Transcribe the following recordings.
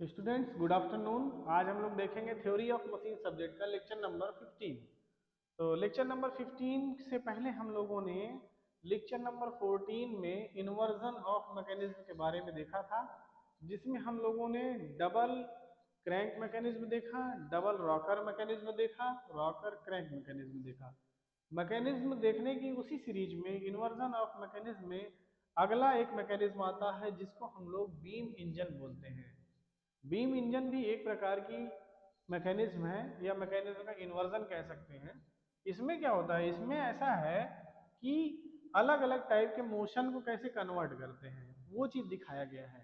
Students good afternoon. आज हम लोग देखेंगे थ्योरी ऑफ मशीन सब्जेक्ट का लेक्चर नंबर 15। तो लेक्चर नंबर 15 से पहले हम लोगों ने लेक्चर नंबर 14 में इन्वर्जन ऑफ मैकेनिज्म के बारे में देखा था, जिसमें हम लोगों ने डबल क्रैंक मैकेनिज्म देखा, डबल रॉकर मैकेनिज्म देखा, रॉकर क्रैंक मैकेनिज्म देखा। मैकेनिज्म देखने की उसी सीरीज में इन्वर्जन ऑफ मैकेनिज्म में अगला एक मैकेनिज्म आता है जिसको हम लोग बीम इंजन बोलते हैं। बीम इंजन भी एक प्रकार की मैकेनिज्म है या मैकेनिज्म का इन्वर्जन कह सकते हैं। इसमें क्या होता है, इसमें ऐसा है कि अलग अलग टाइप के मोशन को कैसे कन्वर्ट करते हैं वो चीज दिखाया गया है।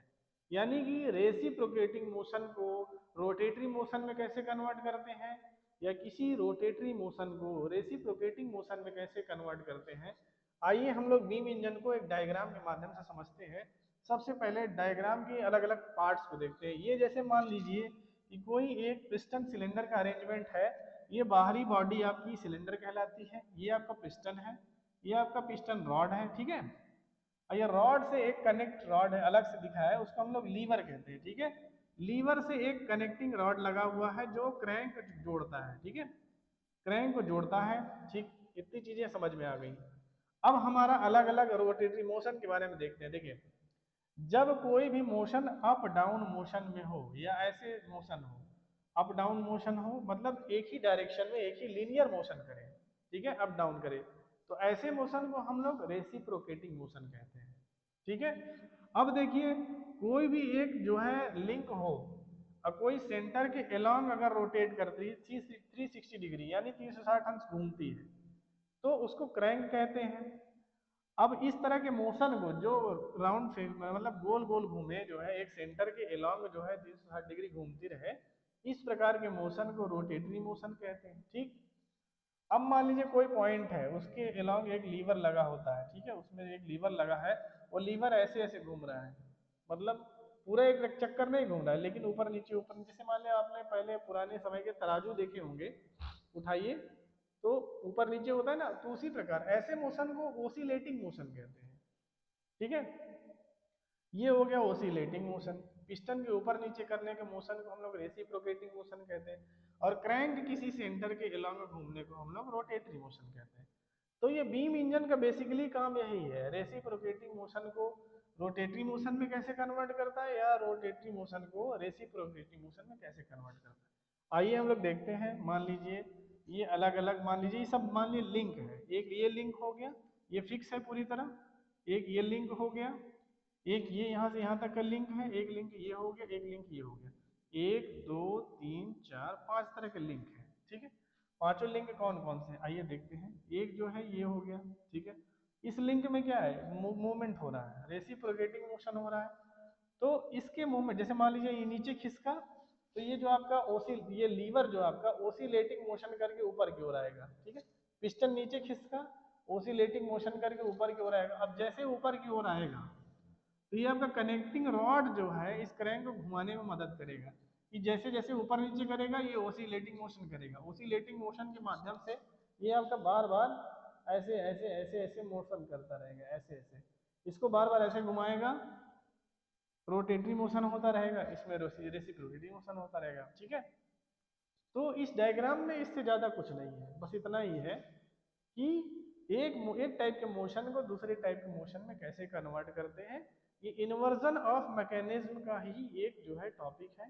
यानी कि रेसिप्रोकेटिंग मोशन को रोटेटरी मोशन में कैसे कन्वर्ट करते हैं या किसी रोटेटरी मोशन को रेसिप्रोकेटिंग मोशन में कैसे कन्वर्ट करते हैं। आइए हम लोग बीम इंजन को एक डायग्राम के माध्यम से समझते हैं। सबसे पहले डायग्राम के अलग अलग पार्ट्स को देखते हैं। ये जैसे मान लीजिए कि कोई एक पिस्टन सिलेंडर का अरेंजमेंट है। ये बाहरी बॉडी आपकी सिलेंडर कहलाती है, ये आपका पिस्टन है, ये आपका पिस्टन रॉड है, ठीक है। और ये रॉड से एक कनेक्ट रॉड है, अलग से दिखा है, उसको हम लोग लीवर कहते हैं, ठीक है। लीवर से एक कनेक्टिंग रॉड लगा हुआ है जो क्रैंक जोड़ता है, ठीक है, क्रैंक को जोड़ता है। ठीक, इतनी चीजें समझ में आ गई। अब हमारा अलग अलग रोटेटरी मोशन के बारे में देखते हैं। देखिए, जब कोई भी मोशन अप डाउन मोशन में हो या ऐसे मोशन हो, अप डाउन मोशन हो मतलब एक ही डायरेक्शन में एक ही लीनियर मोशन करे, ठीक है, अप डाउन करे, तो ऐसे मोशन को हम लोग रेसिप्रोकेटिंग मोशन कहते हैं, ठीक है। अब देखिए, कोई भी एक जो है लिंक हो और कोई सेंटर के अलोंग अगर रोटेट करती है 360 डिग्री यानी 360 अंश घूमती है तो उसको क्रैंक कहते हैं। अब इस तरह के मोशन को जो राउंड मतलब गोल गोल घूमे, जो है एक सेंटर के अलोंग जो है 360 डिग्री घूमती रहे, इस प्रकार के मोशन को रोटेटरी मोशन कहते हैं, ठीक। अब मान लीजिए कोई पॉइंट है, उसके अलोंग एक लीवर लगा होता है, ठीक है, उसमें एक लीवर लगा है, वो लीवर ऐसे ऐसे घूम रहा है, मतलब पूरा एक चक्कर नहीं घूम रहा है लेकिन ऊपर नीचे ऊपर नीचे। जैसे मान लिया आपने पहले पुराने समय के तराजू देखे होंगे, उठाइए तो ऊपर नीचे होता है ना, तो उसी प्रकार ऐसे मोशन को ओसिलेटिंग मोशन कहते हैं, ठीक है। ये हो गया ओसिलेटिंग मोशन। पिस्टन के ऊपर नीचे करने के मोशन को हम लोग रेसिप्रोकेटिंग मोशन कहते हैं, और क्रैंक किसी सेंटर के अलोंग घूमने को हम लोग रोटेटरी मोशन कहते हैं। तो ये बीम इंजन का बेसिकली काम यही है, रेसिप्रोकेटिंग मोशन को रोटेटरी मोशन में कैसे कन्वर्ट करता है या रोटेटरी मोशन को रेसिप्रोकेटिंग मोशन में कैसे कन्वर्ट करता है। आइए हम लोग देखते हैं। मान लीजिए ये अलग अलग, मान लीजिए ये सब मान लीजिए लिंक है, एक ये लिंक हो गया, ये फिक्स है पूरी तरह, एक ये लिंक हो गया, एक ये यहाँ से यहाँ तक का लिंक है, एक लिंक ये हो गया, एक लिंक ये हो गया, एक दो तीन चार पांच तरह के लिंक है, ठीक है। पांचों लिंक कौन कौन से हैं आइए देखते हैं। एक जो है ये हो गया, ठीक है। इस लिंक में क्या है, मूवमेंट हो रहा है, रेसिप्रोकेटिंग मोशन हो रहा है। तो इसके मूवमेंट, जैसे मान लीजिए ये नीचे खिसका, तो ये जो आपका ये लीवर जो आपका ओसिलेटिंग मोशन करके ऊपर की ओर आएगा, ठीक है। पिस्टन नीचे खिसका, ओसिलेटिंग मोशन करके ऊपर की ओर आएगा। अब जैसे ऊपर की ओर आएगा तो ये आपका कनेक्टिंग रॉड जो है इस क्रैंक को घुमाने में मदद करेगा, कि जैसे जैसे ऊपर नीचे करेगा ये ओसिलेटिंग मोशन करेगा। ओसिलेटिंग मोशन के माध्यम से ये आपका बार बार ऐसे ऐसे ऐसे ऐसे मोशन करता रहेगा, ऐसे ऐसे इसको बार बार ऐसे घुमाएगा, रोटेटरी मोशन होता रहेगा, इसमें रेसिप्रोकेटिंग मोशन होता रहेगा, ठीक है। तो इस डायग्राम में इससे ज्यादा कुछ नहीं है, बस इतना ही है कि एक टाइप के मोशन को दूसरे टाइप के मोशन में कैसे कन्वर्ट करते हैं। ये इन्वर्जन ऑफ मैकेनिज्म का ही एक जो है टॉपिक है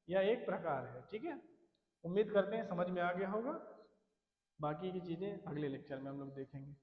या एक प्रकार है, ठीक है। उम्मीद करते हैं समझ में आ गया होगा। बाकी की चीजें अगले लेक्चर में हम लोग देखेंगे।